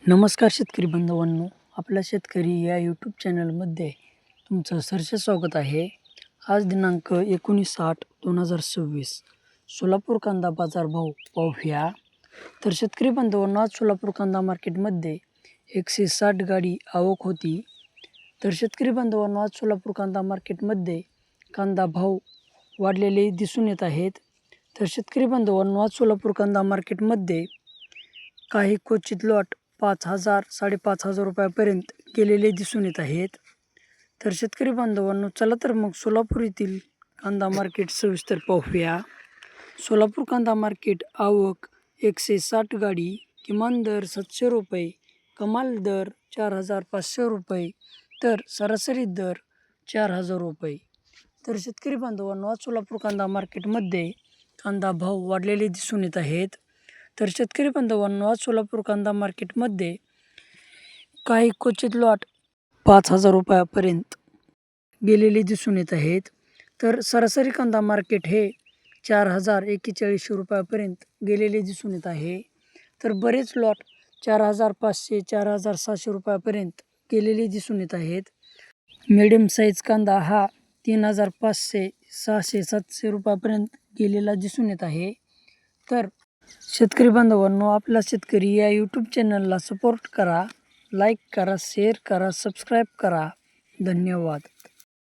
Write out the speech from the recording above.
नमस्कार शेतकरी बांधवांनो, आपल्या शेतकरी या यूट्यूब चॅनलमध्ये तुमचं सहर्ष स्वागत आहे. आज दिनांक 19/8/2026 सोलापूर कांदा बाजार भाव पाहूया. तर शेतकरी बांधवांनो, आज सोलापूर कांदा मार्केटमध्ये 160 गाडी आवक होती. तर शेतकरी बांधवांनो, आज सोलापूर कांदा मार्केटमध्ये कांदा भाव वाढलेले दिसून येत आहेत. तर शेतकरी बांधवांनो, आज सोलापूर कांदा मार्केटमध्ये काही क्वचित लॉट 5,000 5,500 रुपयापर्यंत गेलेले दिसून येत आहेत. तर शेतकरी बांधवांनो, चला तर मग सोलापूर येथील कांदा मार्केट सविस्तर पाहूया. सोलापूर कांदा मार्केट आवक 160 गाडी, किमान दर 700 रुपये, कमाल दर 4,500 रुपये, तर सरासरी दर 4,000 रुपये. तर शेतकरी बांधवांनो, आज सोलापूर कांदा मार्केटमध्ये कांदा भाव वाढलेले दिसून येत आहेत. तर शेतकरी बांधवांनो, आज सोलापूर कांदा मार्केटमध्ये काही क्वचित लॉट 5,000 रुपयापर्यंत गेलेले दिसून येत आहेत. तर सरासरी कांदा मार्केट हे 4,041 रुपयापर्यंत गेलेले दिसून येत आहे. तर बरेच लॉट 4,500 4,700 रुपयापर्यंत गेलेले दिसून येत आहेत. मिडियम साईज कांदा हा 3,500 600 700 रुपयापर्यंत गेलेला दिसून येत आहे. तर शेतकरी बांधवांनो, आपला शेतकरी या यूट्यूब चॅनलला सपोर्ट करा, लाईक करा, शेअर करा, सबस्क्राईब करा. धन्यवाद.